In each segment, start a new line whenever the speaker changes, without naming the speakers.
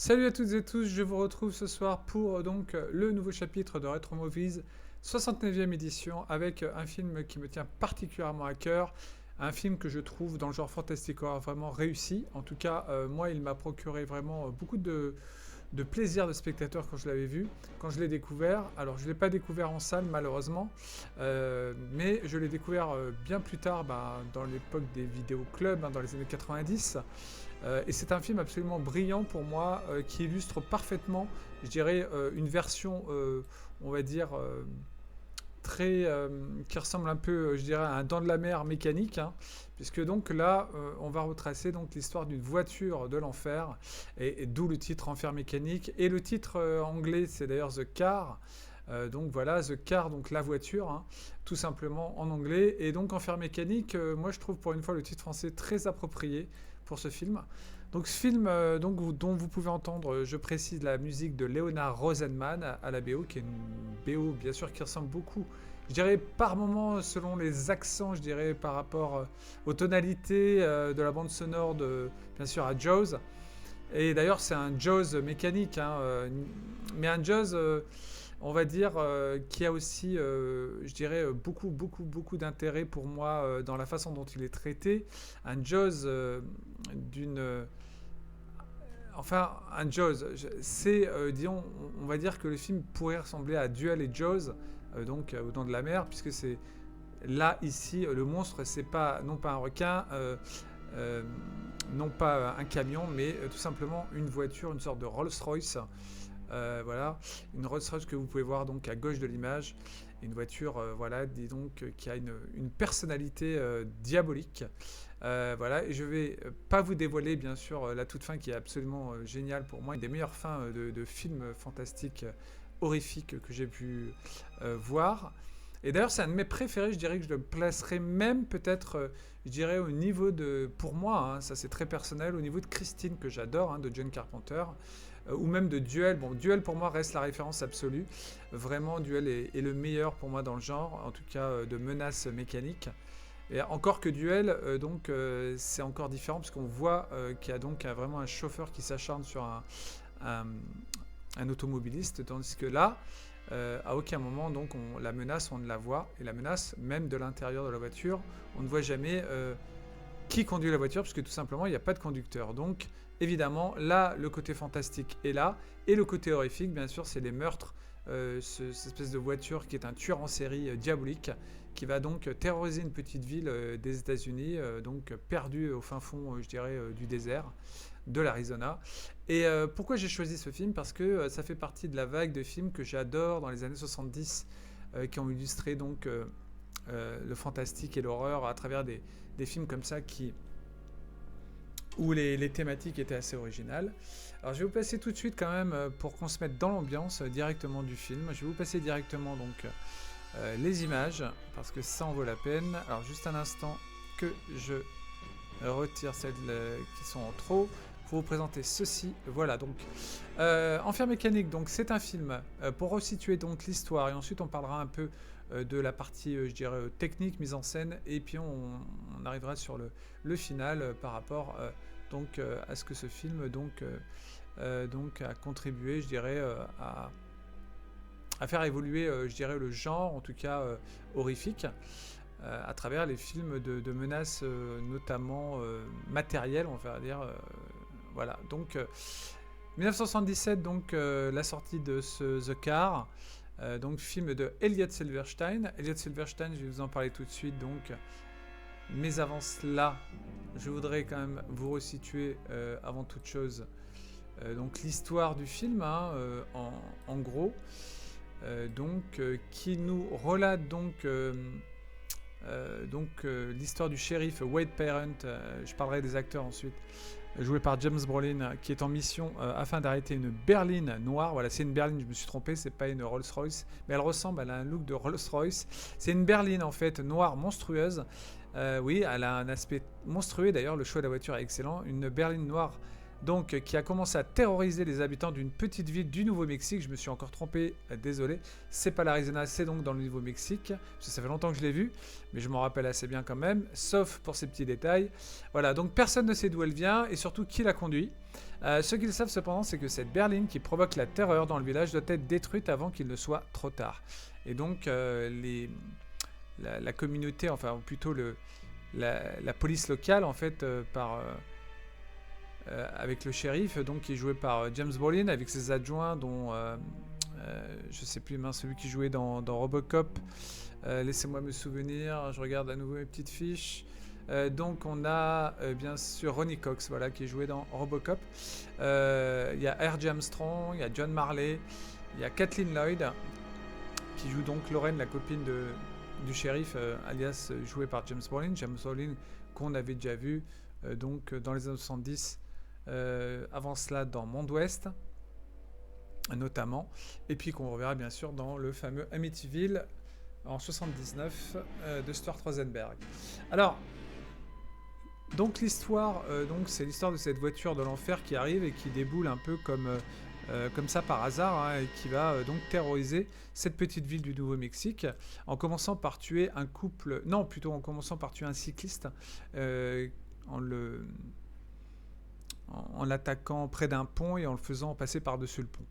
Salut à toutes et tous, je vous retrouve ce soir pour le nouveau chapitre de Retro Movies, 69e édition, avec un film qui me tient particulièrement à cœur, un film que je trouve dans le genre fantastique horreur vraiment réussi. En tout cas, moi, il m'a procuré vraiment beaucoup de plaisir de spectateur quand je l'avais vu, quand je l'ai découvert. Alors, je ne l'ai pas découvert en salle, malheureusement, mais je l'ai découvert bien plus tard, dans l'époque des vidéoclubs, dans les années 90. Et c'est un film absolument brillant pour moi, qui illustre parfaitement, je dirais, une version, on va dire, très, qui ressemble un peu, je dirais, à un Dents de la Mer mécanique, hein, puisque donc là, on va retracer donc l'histoire d'une voiture de l'enfer, et d'où le titre Enfer mécanique. Et le titre anglais, c'est d'ailleurs The Car. Donc voilà, The Car, donc la voiture, hein, tout simplement en anglais. Et donc Enfer mécanique, moi je trouve pour une fois le titre français très approprié pour ce film. Donc ce film, dont vous pouvez entendre, je précise, la musique de Leonard Rosenman à la BO, qui est une BO bien sûr qui ressemble beaucoup, je dirais par moment, selon les accents, je dirais par rapport aux tonalités de la bande sonore de, bien sûr, à Jaws. Et d'ailleurs c'est un Jaws mécanique, hein, mais un Jaws, on va dire, qui a aussi, je dirais, beaucoup d'intérêt pour moi dans la façon dont il est traité. Un Jaws d'une... Enfin, un Jaws, c'est, disons, on va dire que le film pourrait ressembler à Duel et Jaws, au Dents de la Mer, puisque c'est là, ici, le monstre, c'est pas, non pas un requin, non pas un camion, mais tout simplement une voiture, une sorte de Rolls-Royce. Voilà, une Rolls-Royce que vous pouvez voir donc à gauche de l'image, une voiture, voilà, dis donc, qui a une personnalité diabolique. Voilà, et je vais pas vous dévoiler bien sûr la toute fin qui est absolument géniale pour moi, une des meilleures fins de films fantastiques horrifiques que j'ai pu voir. Et d'ailleurs, c'est un de mes préférés. Je dirais que je le placerai même peut-être, je dirais, au niveau de, pour moi, hein, ça c'est très personnel, au niveau de Christine, que j'adore, hein, de John Carpenter, ou même de Duel. Bon, Duel pour moi reste la référence absolue. Vraiment, Duel est le meilleur pour moi dans le genre, en tout cas de menace mécanique. Et encore que Duel, c'est encore différent, parce qu'on voit qu'il y a donc vraiment un chauffeur qui s'acharne sur un, un automobiliste, tandis que là, à aucun moment, donc, la menace, on ne la voit, et la menace, même de l'intérieur de la voiture, on ne voit jamais qui conduit la voiture, puisque tout simplement, il n'y a pas de conducteur. Donc, évidemment, là, le côté fantastique est là, et le côté horrifique, bien sûr, c'est les meurtres, cette espèce de voiture qui est un tueur en série diabolique, qui va donc terroriser une petite ville des États-Unis, donc perdue au fin fond, je dirais, du désert de l'Arizona. Et pourquoi j'ai choisi ce film? Parce que ça fait partie de la vague de films que j'adore dans les années 70, qui ont illustré donc le fantastique et l'horreur à travers des films comme ça où les thématiques étaient assez originales. Alors je vais vous passer tout de suite quand même, pour qu'on se mette dans l'ambiance directement du film. Je vais vous passer directement donc les images, parce que ça en vaut la peine. Alors juste un instant que je retire celles qui sont en trop pour vous présenter ceci. Voilà, donc Enfer mécanique, donc c'est un film pour resituer donc l'histoire, et ensuite on parlera un peu de la partie, je dirais, technique, mise en scène, et puis on arrivera sur le final par rapport à ce que ce film a contribué, je dirais, à faire évoluer, je dirais, le genre, en tout cas horrifique, à travers les films de menaces, notamment matérielles, on va dire. Voilà, donc 1977, donc la sortie de The Car, donc film de Elliot Silverstein. Elliot Silverstein, je vais vous en parler tout de suite, donc. Mais avant cela, je voudrais quand même vous resituer avant toute chose donc l'histoire du film, hein, en gros, qui nous relate l'histoire du shérif Wade Parent. Je parlerai des acteurs ensuite, joué par James Brolin, qui est en mission afin d'arrêter une berline noire. Voilà, c'est une berline, je me suis trompé, c'est pas une Rolls-Royce, mais elle ressemble, elle a un look de Rolls-Royce. C'est une berline en fait, noire, monstrueuse. Oui, elle a un aspect monstrueux, d'ailleurs le choix de la voiture est excellent. Une berline noire donc qui a commencé à terroriser les habitants d'une petite ville du Nouveau-Mexique. Je me suis encore trompé, désolé. C'est pas l'Arizona, c'est donc dans le Nouveau-Mexique. Parce que ça fait longtemps que je l'ai vu, mais je m'en rappelle assez bien quand même, sauf pour ces petits détails. Voilà, donc personne ne sait d'où elle vient et surtout qui la conduit. Ce qu'ils savent cependant, c'est que cette berline qui provoque la terreur dans le village doit être détruite avant qu'il ne soit trop tard. Et donc la communauté, enfin plutôt la police locale, en fait, avec le shérif, donc qui est joué par James Brolin, avec ses adjoints, dont je sais plus, celui qui jouait dans Robocop. Laissez-moi me souvenir, je regarde à nouveau mes petites fiches. Donc on a bien sûr Ronny Cox, voilà, qui est joué dans Robocop. Il y a R.J. Armstrong, il y a John Marley, il y a Kathleen Lloyd, qui joue donc Lorraine, la copine du shérif, alias jouée par James Brolin. James Brolin qu'on avait déjà vu donc dans les années 70, avant cela dans Monde Ouest notamment, et puis qu'on reverra bien sûr dans le fameux Amityville en 79 de Stuart Rosenberg. Alors, donc l'histoire, c'est l'histoire de cette voiture de l'enfer qui arrive et qui déboule un peu comme ça par hasard, hein, et qui va donc terroriser cette petite ville du Nouveau-Mexique en commençant par tuer un couple, non plutôt en commençant par tuer un cycliste en l'attaquant près d'un pont et en le faisant passer par-dessus le pont.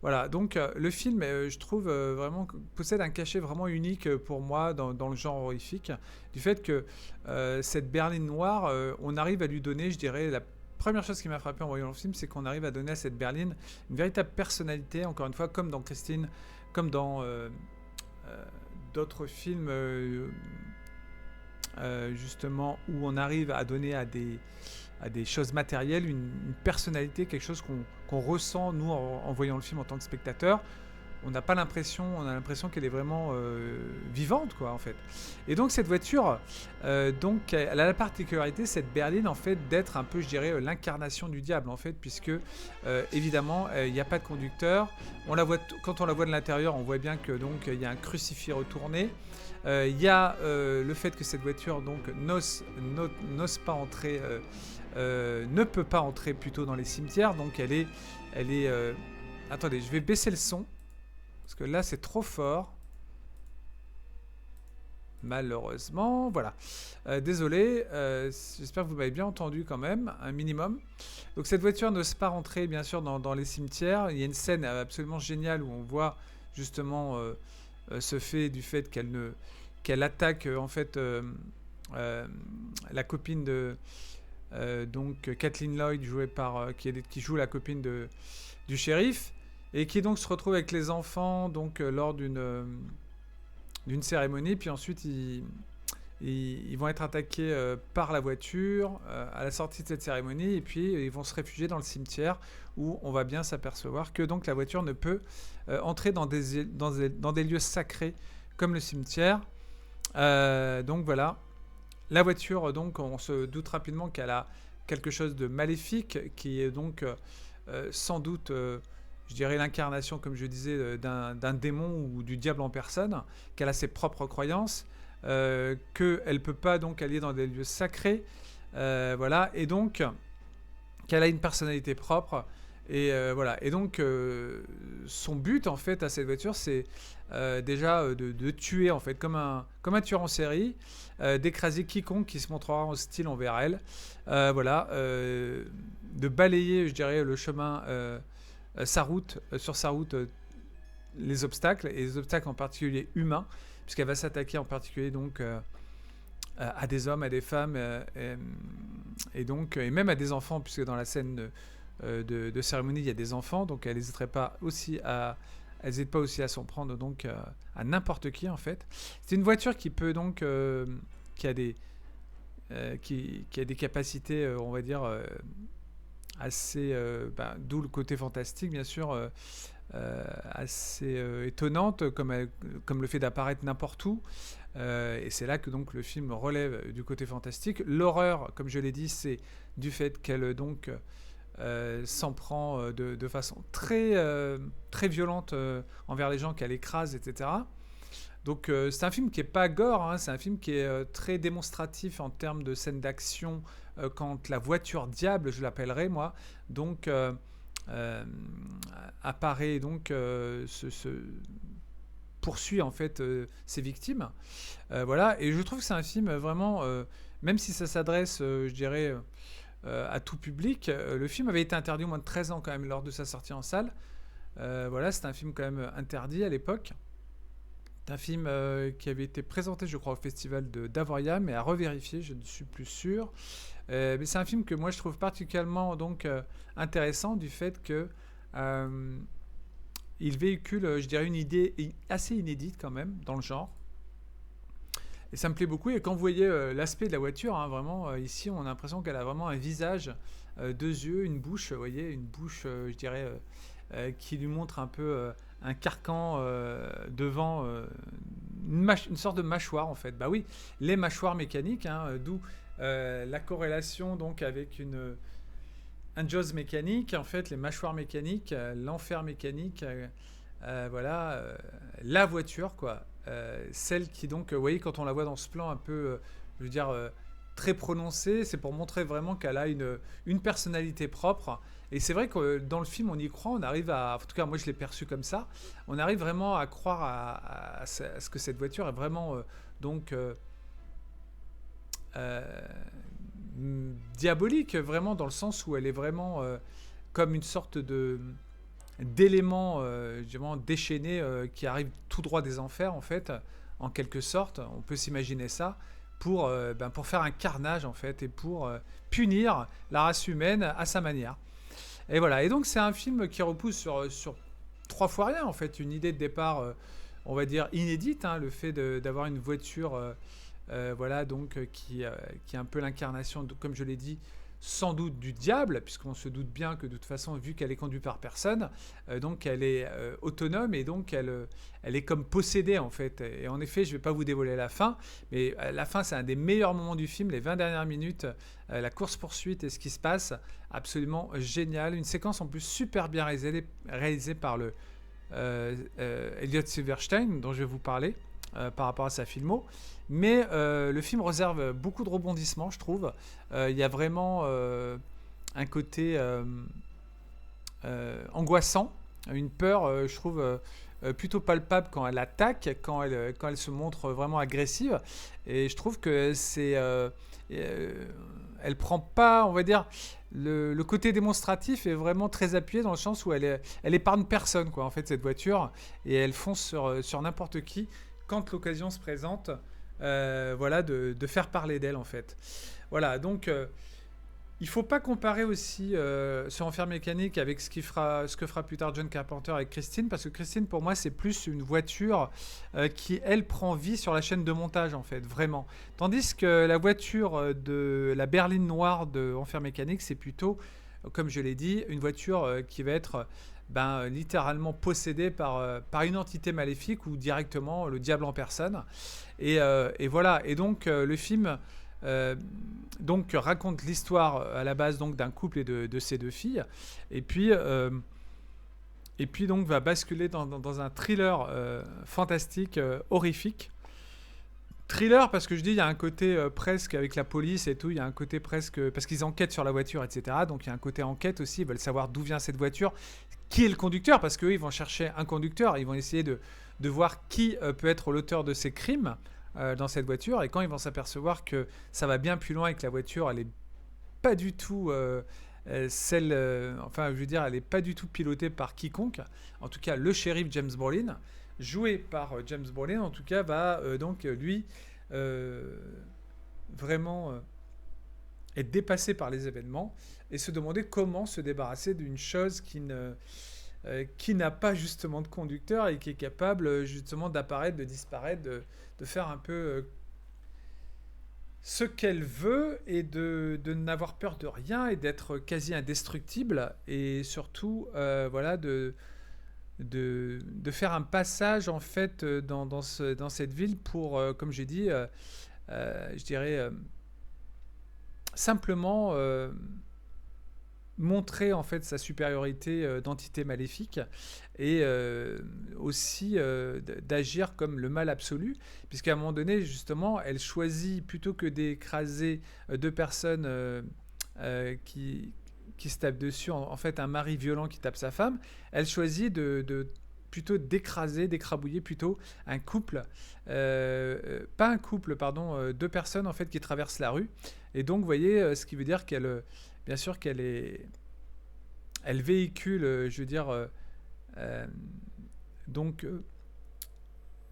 Voilà, donc le film, je trouve vraiment possède un cachet vraiment unique pour moi dans le genre horrifique, du fait que cette berline noire, on arrive à lui donner, je dirais, la première chose qui m'a frappé en voyant le film, c'est qu'on arrive à donner à cette berline une véritable personnalité, encore une fois, comme dans Christine, comme dans d'autres films justement, où on arrive à donner à des choses matérielles une personnalité, quelque chose qu'on ressent, nous, en voyant le film en tant que spectateur. On a l'impression qu'elle est vraiment vivante, quoi, en fait. Et donc cette voiture, donc elle a la particularité, cette berline, en fait, d'être un peu, je dirais, l'incarnation du diable, en fait, puisque évidemment il n'y a pas de conducteur. Quand on la voit de l'intérieur, on voit bien que donc il y a un crucifix retourné. Il y a le fait que cette voiture donc n'ose pas entrer, ne peut pas entrer plutôt dans les cimetières. Donc elle est. Attendez, je vais baisser le son. Parce que là, c'est trop fort. Malheureusement, voilà. Désolé, j'espère que vous m'avez bien entendu quand même, un minimum. Donc cette voiture n'ose pas rentrer, bien sûr, dans les cimetières. Il y a une scène absolument géniale où on voit justement ce fait du fait qu'elle attaque en fait la copine de donc Kathleen Lloyd, jouée par qui joue la copine du shérif. Et qui donc se retrouve avec les enfants donc lors d'une cérémonie, puis ensuite ils vont être attaqués par la voiture à la sortie de cette cérémonie, et puis ils vont se réfugier dans le cimetière où on va bien s'apercevoir que donc la voiture ne peut entrer dans des lieux sacrés comme le cimetière. Donc voilà, la voiture, donc on se doute rapidement qu'elle a quelque chose de maléfique qui est donc sans doute je dirais l'incarnation, comme je disais, d'un démon ou du diable en personne, qu'elle a ses propres croyances, qu'elle ne peut pas donc aller dans des lieux sacrés, voilà, et donc qu'elle a une personnalité propre, et voilà. Et donc son but en fait à cette voiture, c'est déjà de tuer en fait comme un tueur en série, d'écraser quiconque qui se montrera hostile envers elle, voilà, de balayer, je dirais, le chemin. Sur sa route, les obstacles, et les obstacles en particulier humains, puisqu'elle va s'attaquer en particulier donc à des hommes, à des femmes, et même à des enfants, puisque dans la scène de cérémonie il y a des enfants, donc elle n'hésite pas aussi à s'en prendre donc à n'importe qui en fait. C'est une voiture qui peut donc qui a des capacités, on va dire, assez, d'où le côté fantastique bien sûr, assez étonnante, comme le fait d'apparaître n'importe où, et c'est là que donc le film relève du côté fantastique. L'horreur, comme je l'ai dit, c'est du fait qu'elle donc s'en prend de façon très violente envers les gens, qu'elle écrase, etc. Donc c'est un film qui est pas gore, hein, c'est un film qui est très démonstratif en termes de scènes d'action quand la voiture diable, je l'appellerai moi, donc euh, apparaît donc poursuit en fait ses victimes. Voilà, et je trouve que c'est un film vraiment, même si ça s'adresse, je dirais, à tout public, le film avait été interdit au moins de 13 ans quand même lors de sa sortie en salle. Voilà, c'était un film quand même interdit à l'époque. C'est un film qui avait été présenté, je crois, au festival d'Avoria, mais à revérifier, je ne suis plus sûr. Mais c'est un film que moi je trouve particulièrement donc intéressant du fait que euh, il véhicule, je dirais, une idée assez inédite quand même dans le genre. Et ça me plaît beaucoup. Et quand vous voyez l'aspect de la voiture, hein, vraiment, ici, on a l'impression qu'elle a vraiment un visage, deux yeux, une bouche, vous voyez, une bouche, je dirais, qui lui montre un peu un carcan devant, une sorte de mâchoire, en fait. Bah oui, les mâchoires mécaniques, hein, d'où la corrélation donc avec un Jaws mécanique, en fait, les mâchoires mécaniques, l'enfer mécanique, voilà, la voiture, quoi. Celle qui, donc, vous voyez, quand on la voit dans ce plan un peu, je veux dire, très prononcé, c'est pour montrer vraiment qu'elle a une personnalité propre. Et c'est vrai que dans le film, on y croit, on arrive à, en tout cas, moi je l'ai perçu comme ça, on arrive vraiment à croire à ce que cette voiture est vraiment, donc, euh, diabolique, vraiment, dans le sens où elle est vraiment comme une sorte de d'éléments justement déchaînés qui arrivent tout droit des enfers en fait, en quelque sorte, on peut s'imaginer ça pour faire un carnage en fait et pour punir la race humaine à sa manière. Et voilà, et donc c'est un film qui repousse sur trois fois rien en fait, une idée de départ on va dire inédite, hein, le fait d'avoir une voiture voilà donc qui est un peu l'incarnation, comme je l'ai dit, sans doute du diable, puisqu'on se doute bien que de toute façon, vu qu'elle est conduite par personne, donc elle est autonome et donc elle est comme possédée en fait. Et en effet, je ne vais pas vous dévoiler la fin, mais la fin c'est un des meilleurs moments du film, les 20 dernières minutes, la course-poursuite et ce qui se passe, absolument génial. Une séquence en plus super bien réalisée par le Elliot Silverstein, dont je vais vous parler par rapport à sa filmo. Mais le film réserve beaucoup de rebondissements, je trouve. Il y a vraiment un côté angoissant, une peur, je trouve, plutôt palpable quand elle attaque, quand elle se montre vraiment agressive. Et je trouve que elle prend pas, on va dire, le côté démonstratif est vraiment très appuyé dans le sens où elle épargne personne, quoi, en fait, cette voiture. Et elle fonce sur n'importe qui quand l'occasion se présente, voilà, de faire parler d'elle, en fait. Voilà, donc il faut pas comparer aussi ce Enfer mécanique avec ce que fera plus tard John Carpenter avec Christine, parce que Christine, pour moi, c'est plus une voiture qui, elle, prend vie sur la chaîne de montage, en fait, vraiment. Tandis que la voiture de la berline noire de Enfer mécanique, c'est plutôt, comme je l'ai dit, une voiture qui va être littéralement possédée par une entité maléfique ou directement le diable en personne. Et voilà. Et donc, le film euh, donc raconte l'histoire à la base donc d'un couple et de ses deux filles, et puis donc va basculer dans un thriller fantastique, horrifique. Thriller parce que je dis il y a un côté presque avec la police et tout, il y a un côté presque parce qu'ils enquêtent sur la voiture, etc. Donc il y a un côté enquête aussi, ils veulent savoir d'où vient cette voiture, qui est le conducteur, parce qu'eux ils vont chercher un conducteur, ils vont essayer de voir qui peut être l'auteur de ces crimes dans cette voiture, et quand ils vont s'apercevoir que ça va bien plus loin et que la voiture elle est pas du tout celle, enfin je veux dire elle est pas du tout pilotée par quiconque, en tout cas le shérif James Brolin, joué par James Brolin, en tout cas va donc lui euh, vraiment être dépassé par les événements et se demander comment se débarrasser d'une chose qui n'a pas justement de conducteur et qui est capable justement d'apparaître, de disparaître, de faire un peu ce qu'elle veut et de n'avoir peur de rien et d'être quasi indestructible et surtout voilà de faire un passage en fait dans cette ville pour comme j'ai dit je dirais simplement montrer en fait sa supériorité d'entité maléfique et aussi d'agir comme le mal absolu, puisqu'à un moment donné, justement, elle choisit plutôt que d'écraser deux personnes qui se tapent dessus, en fait un mari violent qui tape sa femme, elle choisit de plutôt d'écraser, d'écrabouiller plutôt un couple, pas un couple, pardon, deux personnes en fait qui traversent la rue. Et donc, vous voyez, ce qui veut dire qu'elle, bien sûr qu'elle est, elle véhicule, je veux dire, euh, donc,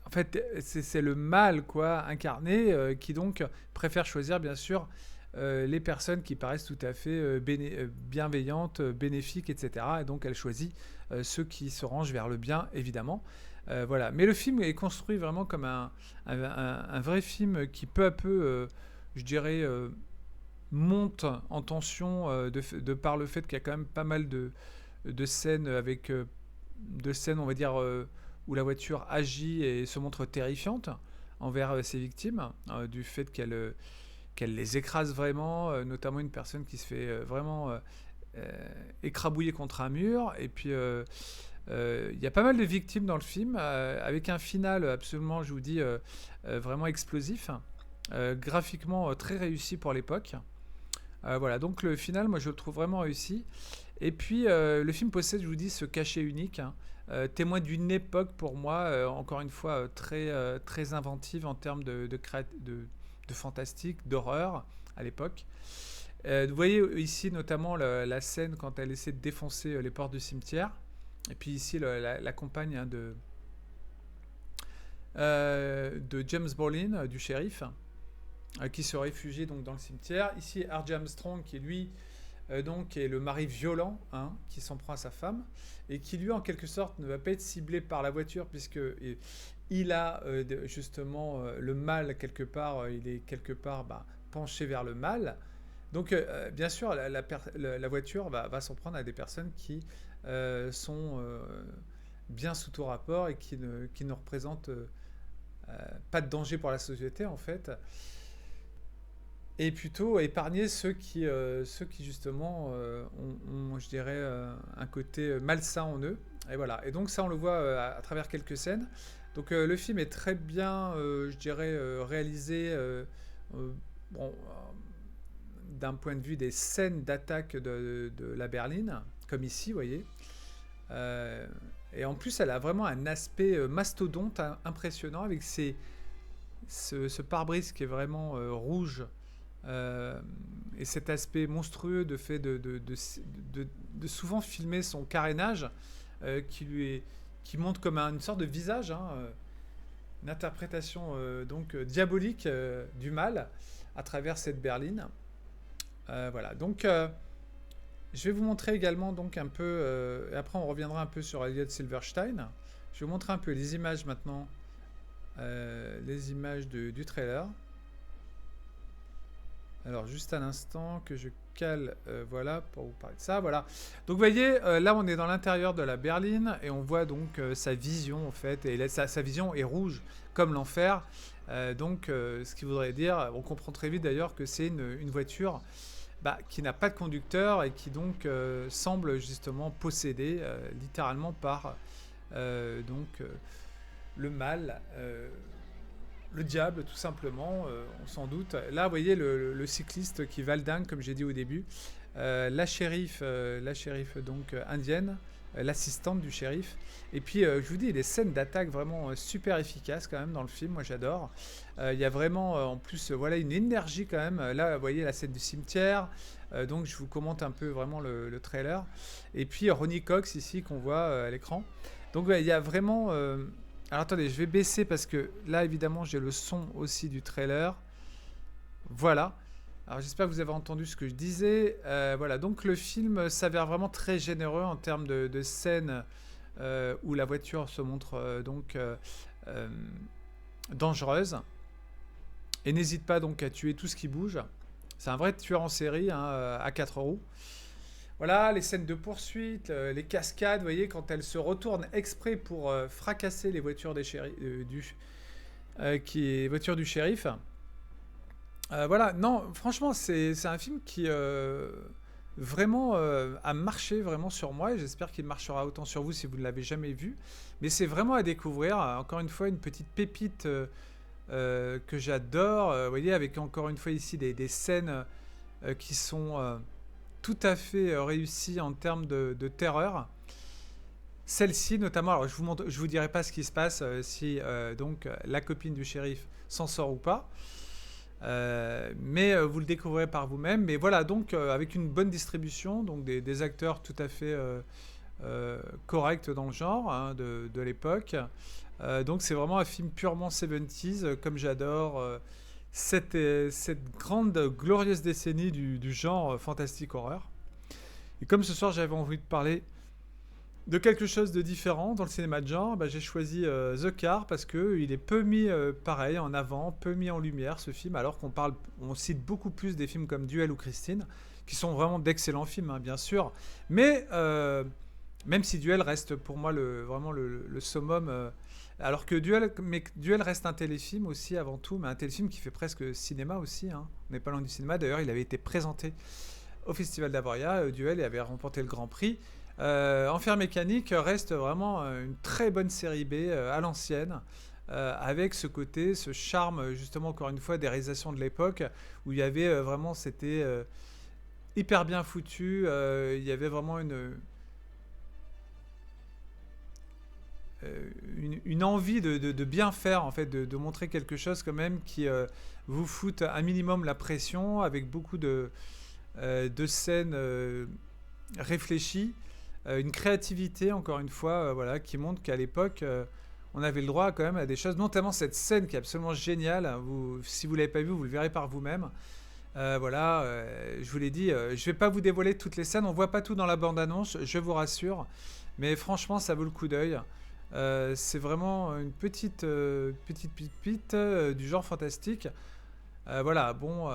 en fait, c'est le mal, quoi, incarné, qui donc préfère choisir, bien sûr, les personnes qui paraissent tout à fait bienveillantes, bénéfiques, etc. Et donc, elle choisit ceux qui se rangent vers le bien, évidemment. Voilà. Mais le film est construit vraiment comme un vrai film qui, peu à peu, je dirais, monte en tension de par le fait qu'il y a quand même pas mal de scènes avec de scènes, on va dire, où la voiture agit et se montre terrifiante envers ses victimes, du fait qu'elle les écrase vraiment, notamment une personne qui se fait vraiment écrabouiller contre un mur. Et puis, il y a pas mal de victimes dans le film, avec un final absolument, je vous dis, vraiment explosif, graphiquement très réussi pour l'époque. Voilà, donc le final, moi je le trouve vraiment réussi. Et puis le film possède, je vous dis, ce cachet unique, hein, témoin d'une époque pour moi, encore une fois, très inventive en termes de fantastique, d'horreur à l'époque. Vous voyez ici notamment la scène quand elle essaie de défoncer les portes du cimetière. Et puis ici la compagne, hein, de James Brolin, du shérif, qui se réfugie donc dans le cimetière. Ici R.J. Armstrong qui lui donc est le mari violent, hein, qui s'en prend à sa femme et qui lui en quelque sorte ne va pas être ciblé par la voiture puisque il a justement le mal quelque part, il est quelque part penché vers le mal. Donc bien sûr la voiture va s'en prendre à des personnes qui sont bien sous tout rapport et qui ne représentent pas de danger pour la société en fait, et plutôt épargner ceux qui justement je dirais, un côté malsain en eux. Et voilà. Et donc ça, on le voit à travers quelques scènes. Donc le film est très bien, je dirais, réalisé. Bon, d'un point de vue des scènes d'attaque de la berline, comme ici, vous voyez. Euh, et en plus, elle a vraiment un aspect mastodonte, impressionnant, avec ce pare-brise qui est vraiment rouge, euh, et cet aspect monstrueux de fait de souvent filmer son carénage, qui montre comme une sorte de visage, hein, une interprétation donc diabolique du mal à travers cette berline. Voilà, donc je vais vous montrer également donc un peu, et après on reviendra un peu sur Elliot Silverstein. Je vais vous montrer un peu les images maintenant, les images du trailer. Alors juste un instant que je cale, voilà, pour vous parler de ça, voilà. Donc vous voyez, là on est dans l'intérieur de la berline et on voit donc sa vision en fait, et sa vision est rouge comme l'enfer. Donc ce qui voudrait dire, on comprend très vite d'ailleurs que c'est une voiture qui n'a pas de conducteur et qui donc semble justement possédée littéralement par le mal, le diable tout simplement, on s'en doute. Là vous voyez le cycliste qui valdingue comme j'ai dit au début, la shérif donc indienne, l'assistante du shérif. Et puis je vous dis, des scènes d'attaque vraiment super efficaces quand même dans le film, moi j'adore. Il y a vraiment en plus voilà une énergie quand même. Là vous voyez la scène du cimetière, donc je vous commente un peu vraiment le trailer. Et puis Ronnie Cox ici qu'on voit à l'écran. Donc il y a vraiment... alors attendez, je vais baisser parce que là évidemment j'ai le son aussi du trailer. Voilà. Alors j'espère que vous avez entendu ce que je disais. Voilà, donc le film s'avère vraiment très généreux en termes de scènes où la voiture se montre euh, dangereuse. Et n'hésite pas donc à tuer tout ce qui bouge. C'est un vrai tueur en série, hein, à 4 roues. Voilà, les scènes de poursuite, les cascades, vous voyez, quand elle se retourne exprès pour fracasser les voitures voitures du shérif. Voilà, non, franchement, c'est un film qui vraiment a marché vraiment sur moi et j'espère qu'il marchera autant sur vous si vous ne l'avez jamais vu. Mais c'est vraiment à découvrir. Encore une fois, une petite pépite que j'adore. Vous voyez, avec encore une fois ici des scènes qui sont tout à fait réussies en termes de terreur. Celle-ci notamment, alors je vous dirai pas ce qui se passe si donc la copine du shérif s'en sort ou pas. Mais vous le découvrirez par vous-même. Mais voilà, donc avec une bonne distribution, donc des acteurs tout à fait corrects dans le genre hein, de l'époque. Donc c'est vraiment un film purement 70s, comme j'adore cette grande, glorieuse décennie du genre fantastique horreur. Et comme ce soir j'avais envie de parler de quelque chose de différent dans le cinéma de genre, bah, j'ai choisi The Car parce que il est peu mis pareil en avant, peu mis en lumière ce film, alors on cite beaucoup plus des films comme Duel ou Christine, qui sont vraiment d'excellents films, hein, bien sûr. Mais même si Duel reste pour moi vraiment le summum, alors que Duel reste un téléfilm aussi avant tout, mais un téléfilm qui fait presque cinéma aussi. Hein. On n'est pas loin du cinéma. D'ailleurs, il avait été présenté au Festival d'Avoria, Duel, et avait remporté le Grand Prix. Enfer Mécanique reste vraiment une très bonne série B à l'ancienne, avec ce côté, ce charme, justement, encore une fois, des réalisations de l'époque, où il y avait vraiment, c'était hyper bien foutu, il y avait vraiment une envie de bien faire, en fait, de montrer quelque chose quand même qui vous fout un minimum la pression, avec beaucoup de scènes réfléchies. Une créativité, encore une fois, voilà, qui montre qu'à l'époque, on avait le droit quand même à des choses, notamment cette scène qui est absolument géniale. Si vous ne l'avez pas vu, vous le verrez par vous-même. Voilà, je vous l'ai dit, je ne vais pas vous dévoiler toutes les scènes, on ne voit pas tout dans la bande-annonce, je vous rassure, mais franchement, ça vaut le coup d'œil. C'est vraiment une petite pipite du genre fantastique. Voilà, bon,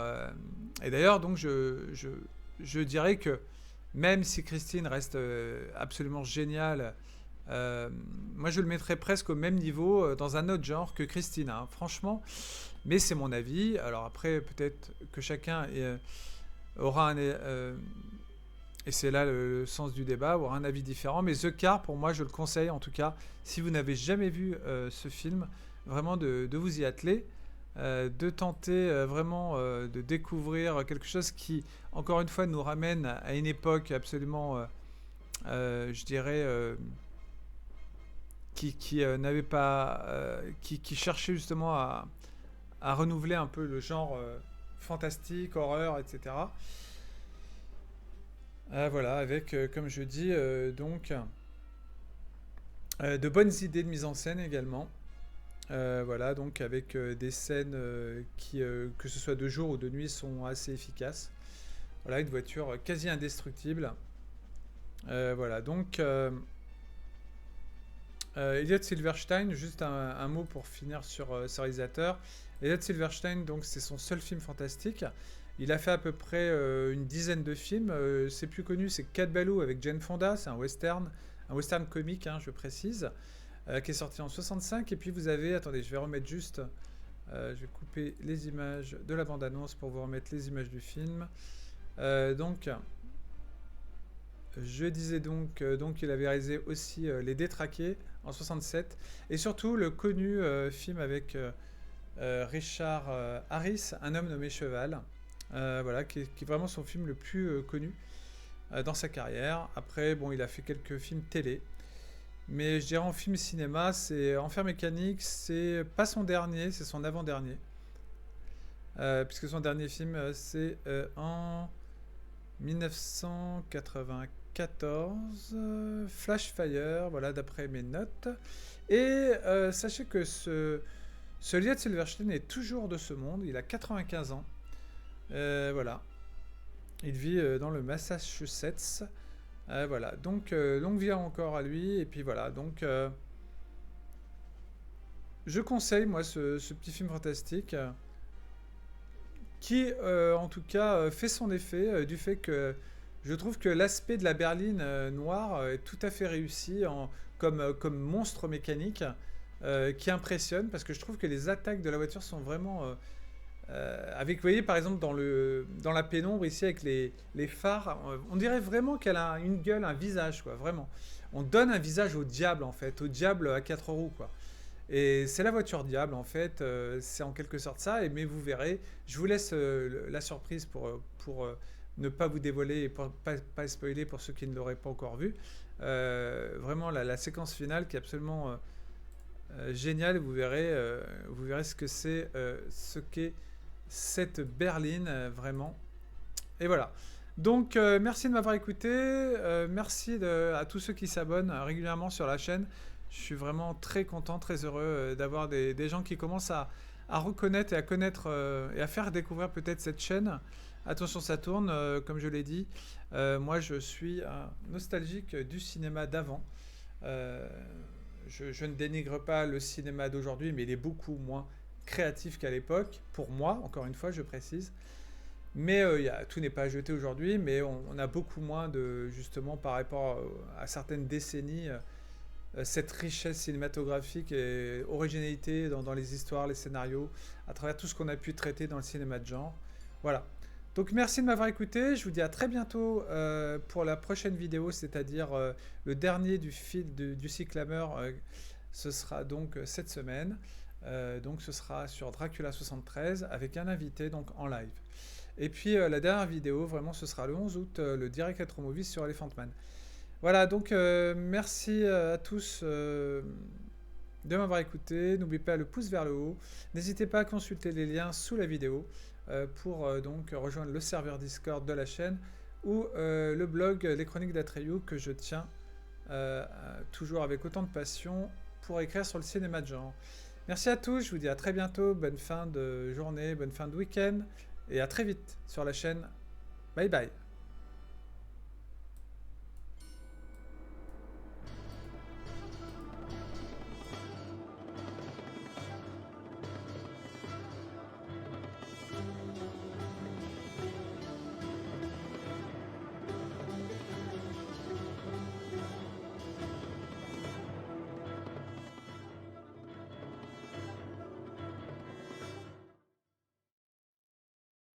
et d'ailleurs, donc, je dirais que même si Christine reste absolument géniale, moi je le mettrais presque au même niveau dans un autre genre que Christine, hein, franchement. Mais c'est mon avis. Alors après, peut-être que chacun aura et c'est là le sens du débat, aura un avis différent. Mais The Car, pour moi, je le conseille en tout cas, si vous n'avez jamais vu ce film, vraiment de vous y atteler. De tenter vraiment de découvrir quelque chose qui, encore une fois, nous ramène à une époque absolument, je dirais, qui n'avait pas, qui cherchait justement à renouveler un peu le genre fantastique, horreur, etc. Voilà, avec, comme je dis, donc de bonnes idées de mise en scène également. Voilà, donc avec des scènes qui, que ce soit de jour ou de nuit, sont assez efficaces. Voilà, une voiture quasi indestructible. Voilà, donc Elliot Silverstein, juste un mot pour finir sur ce réalisateur. Elliot Silverstein, donc c'est son seul film fantastique. Il a fait à peu près une dizaine de films. C'est plus connu, c'est Cat Ballou avec Jane Fonda, c'est un western comique, hein, je précise. Qui est sorti en 65. Et puis vous avez, attendez, je vais remettre juste, je vais couper les images de la bande-annonce pour vous remettre les images du film. Donc, je disais donc il avait réalisé aussi Les Détraqués en 67. Et surtout le connu film avec Richard Harris, Un homme nommé Cheval. Voilà, qui est vraiment son film le plus connu dans sa carrière. Après, bon, il a fait quelques films télé. Mais je dirais en film cinéma, c'est Enfer Mécanique, c'est pas son dernier, c'est son avant-dernier. Puisque son dernier film, c'est en 1994, Flash Fire, voilà, d'après mes notes. Et sachez que ce Elliot Silverstein est toujours de ce monde, il a 95 ans. Voilà. Il vit dans le Massachusetts. Voilà, donc longue vie encore à lui, et puis voilà, donc je conseille moi ce petit film fantastique qui en tout cas fait son effet du fait que je trouve que l'aspect de la berline noire est tout à fait réussi comme monstre mécanique qui impressionne parce que je trouve que les attaques de la voiture sont vraiment Avec, vous voyez, par exemple, dans la pénombre, ici, avec les phares, on dirait vraiment qu'elle a une gueule, un visage, quoi, vraiment. On donne un visage au diable, en fait, au diable à quatre roues, quoi. Et c'est la voiture diable, en fait, c'est en quelque sorte ça, mais vous verrez, je vous laisse la surprise pour ne pas vous dévoiler et pour pas spoiler pour ceux qui ne l'auraient pas encore vu. Vraiment, la séquence finale qui est absolument géniale, vous verrez ce que c'est, ce qu'est cette berline, vraiment. Et voilà. Donc, merci de m'avoir écouté. Merci à tous ceux qui s'abonnent régulièrement sur la chaîne. Je suis vraiment très content, très heureux d'avoir des gens qui commencent à reconnaître et à connaître et à faire découvrir peut-être cette chaîne. Attention, ça tourne, comme je l'ai dit. Moi, je suis un nostalgique du cinéma d'avant. Euh, je ne dénigre pas le cinéma d'aujourd'hui, mais il est beaucoup moins créatif qu'à l'époque, pour moi, encore une fois, je précise. Mais tout n'est pas jeté aujourd'hui, mais on a beaucoup moins de, justement, par rapport à certaines décennies, cette richesse cinématographique et originalité dans les histoires, les scénarios, à travers tout ce qu'on a pu traiter dans le cinéma de genre. Voilà. Donc merci de m'avoir écouté, je vous dis à très bientôt pour la prochaine vidéo, c'est-à-dire le dernier du cycle Hammer, ce sera donc cette semaine. Donc ce sera sur Dracula 73 avec un invité donc en live. Et puis la dernière vidéo, vraiment, ce sera le 11 août, le Direct Retro Movies sur Elephant Man. Voilà, donc merci à tous de m'avoir écouté. N'oubliez pas le pouce vers le haut. N'hésitez pas à consulter les liens sous la vidéo pour donc rejoindre le serveur Discord de la chaîne ou le blog Les Chroniques d'Atreyu que je tiens toujours avec autant de passion pour écrire sur le cinéma de genre. Merci à tous, je vous dis à très bientôt, bonne fin de journée, bonne fin de week-end et à très vite sur la chaîne. Bye bye.